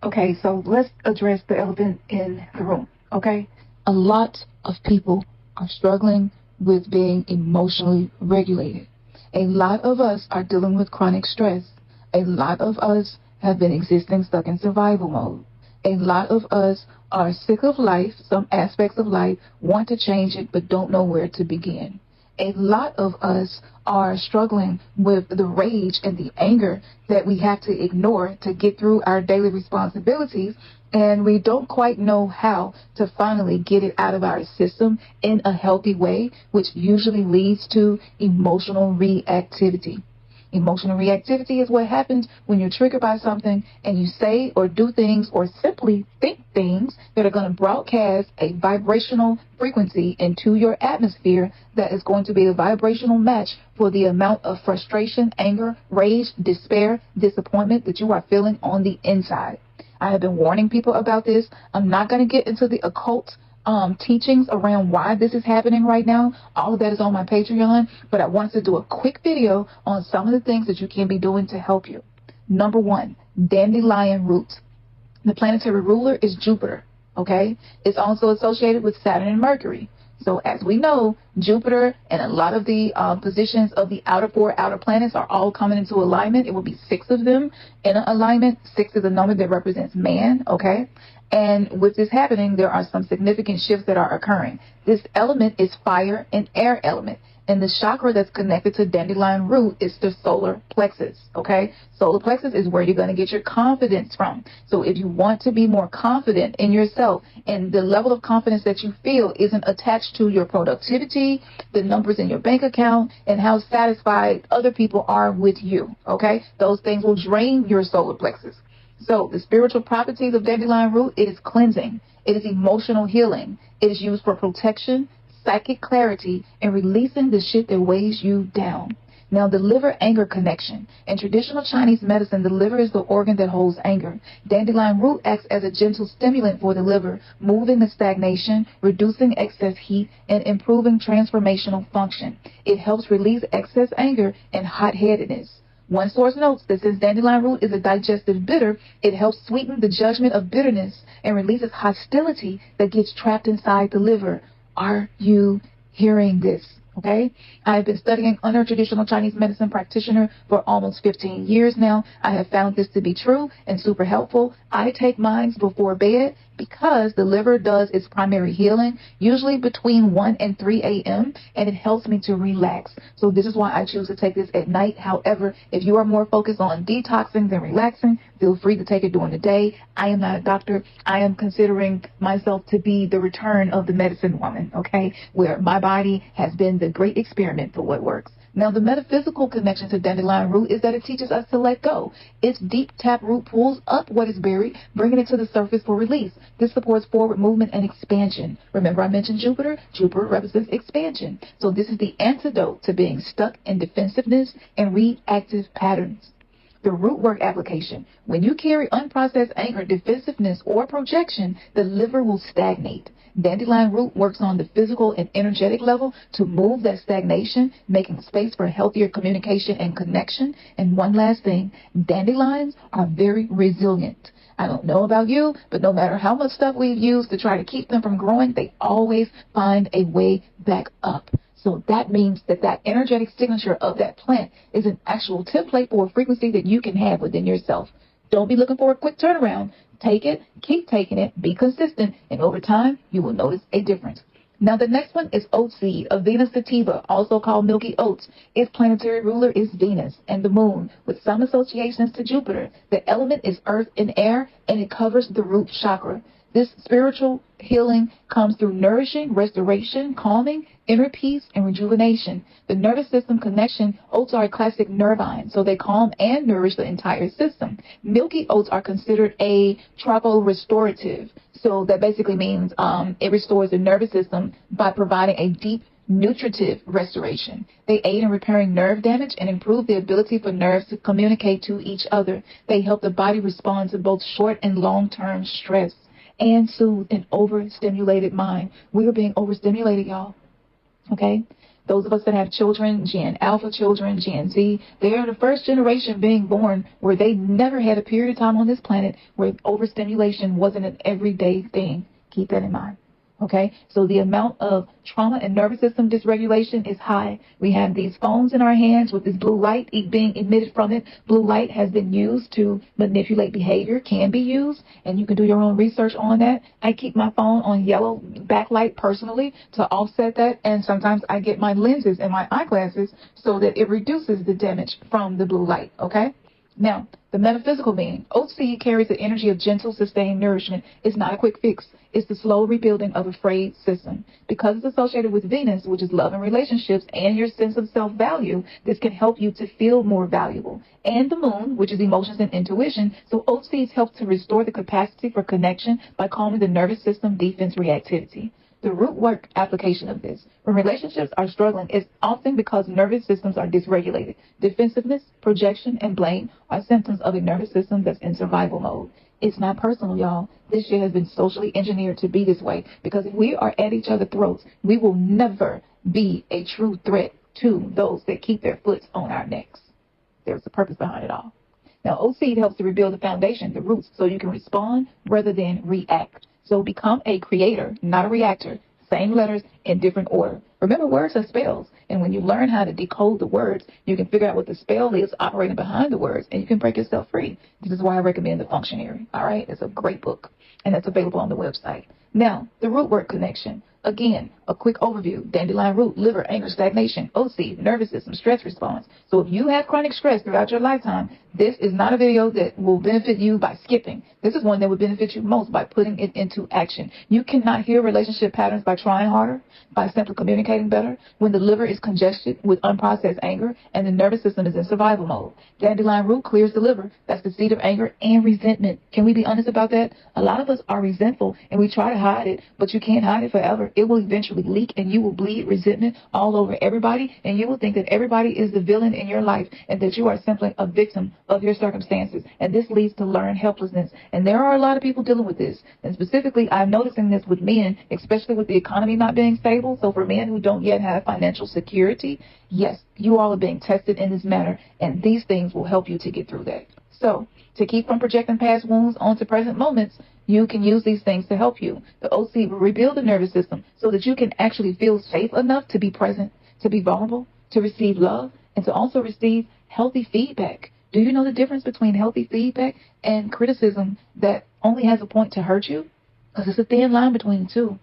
Okay, so let's address the elephant in the room, okay? A lot of people are struggling with being emotionally regulated. A lot of us are dealing with chronic stress. A lot of us have been existing stuck in survival mode. A lot of us are sick of life, some aspects of life, want to change it, but don't know where to begin. A lot of us are struggling with the rage and the anger that we have to ignore to get through our daily responsibilities, and we don't quite know how to finally get it out of our system in a healthy way, which usually leads to emotional reactivity. Emotional reactivity is what happens when you're triggered by something and you say or do things or simply think things that are going to broadcast a vibrational frequency into your atmosphere that is going to be a vibrational match for the amount of frustration, anger, rage, despair, disappointment that you are feeling on the inside. I have been warning people about this. I'm not going to get into the occult teachings around why this is happening right now. All of that is on my Patreon, but I wanted to do a quick video on some of the things that you can be doing to help you. Number one, dandelion root. The planetary ruler is Jupiter, okay? It's also associated with Saturn and Mercury. So as we know, Jupiter and a lot of the positions of the four outer planets are all coming into alignment. It will be 6 of them in an alignment. 6 is a number that represents man, okay? And with this happening, there are some significant shifts that are occurring. This element is fire and air element. And the chakra that's connected to dandelion root is the solar plexus, okay? Solar plexus is where you're going to get your confidence from. So if you want to be more confident in yourself, and the level of confidence that you feel isn't attached to your productivity, the numbers in your bank account, and how satisfied other people are with you, okay? Those things will drain your solar plexus. So the spiritual properties of dandelion root, it is cleansing. It is emotional healing. It is used for protection, psychic clarity, and releasing the shit that weighs you down. Now, the liver-anger connection. In traditional Chinese medicine, the liver is the organ that holds anger. Dandelion root acts as a gentle stimulant for the liver, moving the stagnation, reducing excess heat, and improving transformational function. It helps release excess anger and hot-headedness. One source notes that since dandelion root is a digestive bitter, it helps sweeten the judgment of bitterness and releases hostility that gets trapped inside the liver. Are you hearing this? Okay, I've been studying under a traditional Chinese medicine practitioner for almost 15 years now. I have found this to be true and super helpful. I take mine before bed because the liver does its primary healing, usually between 1 and 3 a.m., and it helps me to relax. So this is why I choose to take this at night. However, if you are more focused on detoxing than relaxing, feel free to take it during the day. I am not a doctor. I am considering myself to be the return of the medicine woman, okay, where my body has been the great experiment for what works. Now, the metaphysical connection to dandelion root is that it teaches us to let go. Its deep tap root pulls up what is buried, bringing it to the surface for release. This supports forward movement and expansion. Remember I mentioned Jupiter? Jupiter represents expansion. So this is the antidote to being stuck in defensiveness and reactive patterns. The root work application. When you carry unprocessed anger, defensiveness, or projection, the liver will stagnate. Dandelion root works on the physical and energetic level to move that stagnation, making space for healthier communication and connection. And one last thing, dandelions are very resilient. I don't know about you, but no matter how much stuff we've used to try to keep them from growing, they always find a way back up. So that means that that energetic signature of that plant is an actual template for a frequency that you can have within yourself. Don't be looking for a quick turnaround. Take it, keep taking it, be consistent, and over time, you will notice a difference. Now, the next one is oat seed, a Venus sativa, also called milky oats. Its planetary ruler is Venus and the moon, with some associations to Jupiter. The element is earth and air, and it covers the root chakra. This spiritual healing comes through nourishing, restoration, calming, inner peace, and rejuvenation. The nervous system connection, oats are a classic nervine, so they calm and nourish the entire system. Milky oats are considered a tropo-restorative, so that basically means it restores the nervous system by providing a deep, nutritive restoration. They aid in repairing nerve damage and improve the ability for nerves to communicate to each other. They help the body respond to both short and long-term stress and soothe an overstimulated mind. We are being overstimulated, y'all. Okay? Those of us that have children, Gen Alpha children, Gen Z, they are the first generation being born where they never had a period of time on this planet where overstimulation wasn't an everyday thing. Keep that in mind. Okay, so the amount of trauma and nervous system dysregulation is high. We have these phones in our hands with this blue light being emitted from it. Blue light has been used to manipulate behavior, can be used, and you can do your own research on that. I keep my phone on yellow backlight personally to offset that, and sometimes I get my lenses and my eyeglasses so that it reduces the damage from the blue light, okay? Now, the metaphysical meaning. OC carries the energy of gentle, sustained nourishment. It's not a quick fix. It's the slow rebuilding of a frayed system. Because it's associated with Venus, which is love and relationships, and your sense of self-value, this can help you to feel more valuable. And the moon, which is emotions and intuition. So OCs help to restore the capacity for connection by calming the nervous system defense reactivity. The root work application of this. When relationships are struggling, it's often because nervous systems are dysregulated. Defensiveness, projection, and blame are symptoms of a nervous system that's in survival mode. It's not personal, y'all. This shit has been socially engineered to be this way because if we are at each other's throats, we will never be a true threat to those that keep their foot on our necks. There's a purpose behind it all. Now, OC helps to rebuild the foundation, the roots, so you can respond rather than react. So become a creator, not a reactor. Same letters in different order. Remember, words are spells. And when you learn how to decode the words, you can figure out what the spell is operating behind the words, and you can break yourself free. This is why I recommend The Functionary. All right? It's a great book, and it's available on the website. Now, the root work connection. Again, a quick overview. Dandelion root, liver, anger, stagnation, OC, nervous system, stress response. So if you have chronic stress throughout your lifetime, this is not a video that will benefit you by skipping. This is one that would benefit you most by putting it into action. You cannot heal relationship patterns by trying harder, by simply communicating better, when the liver is congested with unprocessed anger and the nervous system is in survival mode. Dandelion root clears the liver. That's the seat of anger and resentment. Can we be honest about that? A lot of us are resentful and we try to hide it, but you can't hide it forever. It will eventually leak and you will bleed resentment all over everybody, and you will think that everybody is the villain in your life and that you are simply a victim of your circumstances. And this leads to learned helplessness. And there are a lot of people dealing with this. And specifically, I'm noticing this with men, especially with the economy not being stable. So for men who don't yet have financial security, yes, you all are being tested in this manner, and these things will help you to get through that. So to keep from projecting past wounds onto present moments, you can use these things to help you. The OC will rebuild the nervous system so that you can actually feel safe enough to be present, to be vulnerable, to receive love, and to also receive healthy feedback. Do you know the difference between healthy feedback and criticism that only has a point to hurt you? Because it's a thin line between the two.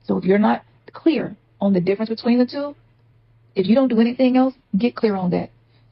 So if you're not clear on the difference between the two, if you don't do anything else, get clear on that.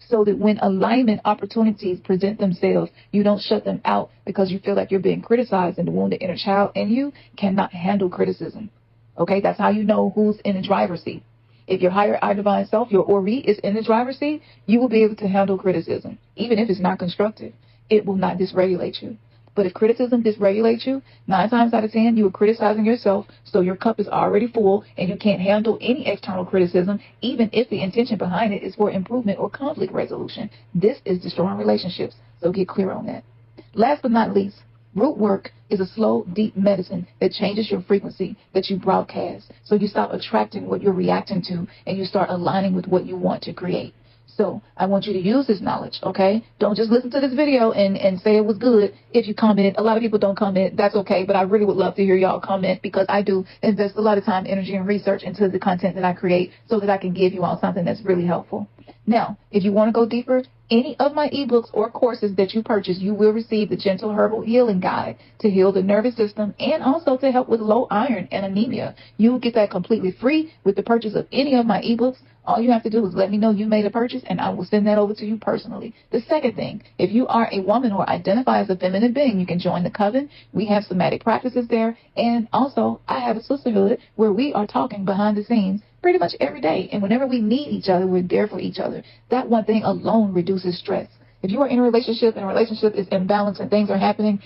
So that when alignment opportunities present themselves, you don't shut them out because you feel like you're being criticized and the wounded inner child in you cannot handle criticism. Okay, that's how you know who's in the driver's seat. If your higher I divine self, your Ori, is in the driver's seat, you will be able to handle criticism. Even if it's not constructive, it will not dysregulate you. But if criticism dysregulates you, 9 times out of 10, you are criticizing yourself, so your cup is already full and you can't handle any external criticism, even if the intention behind it is for improvement or conflict resolution. This is destroying relationships, so get clear on that. Last but not least, root work is a slow, deep medicine that changes your frequency that you broadcast. So you stop attracting what you're reacting to and you start aligning with what you want to create. So I want you to use this knowledge, okay? Don't just listen to this video and say it was good. If you comment, a lot of people don't comment. That's okay, but I really would love to hear y'all comment because I do invest a lot of time, energy, and research into the content that I create so that I can give you all something that's really helpful. Now, if you want to go deeper, any of my ebooks or courses that you purchase, you will receive the Gentle Herbal Healing Guide to heal the nervous system and also to help with low iron and anemia. You will get that completely free with the purchase of any of my ebooks. All you have to do is let me know you made a purchase, and I will send that over to you personally. The second thing, if you are a woman or identify as a feminine being, you can join the coven. We have somatic practices there, and also I have a sisterhood where we are talking behind the scenes pretty much every day. And whenever we need each other, we're there for each other. That one thing alone reduces stress. If you are in a relationship and a relationship is imbalanced and things are happening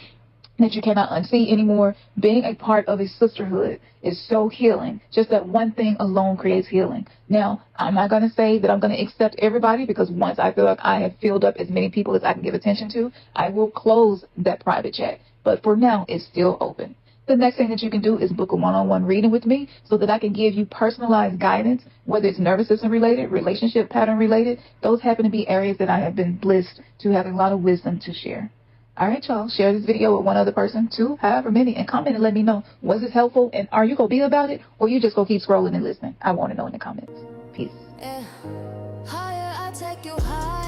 that you cannot unsee anymore, being a part of a sisterhood is so healing. Just that one thing alone creates healing. Now, I'm not going to say that I'm going to accept everybody because once I feel like I have filled up as many people as I can give attention to, I will close that private chat. But for now, it's still open. the next thing that you can do is book a one-on-one reading with me so that I can give you personalized guidance, whether it's nervous system related, relationship pattern related. Those happen to be areas that I have been blessed to have a lot of wisdom to share. All right, y'all. Share this video with one other person, two, however many, and comment and let me know, was this helpful? And are you going to be about it? Or you just going to keep scrolling and listening? I want to know in the comments. Peace. Yeah. Higher, I take you high.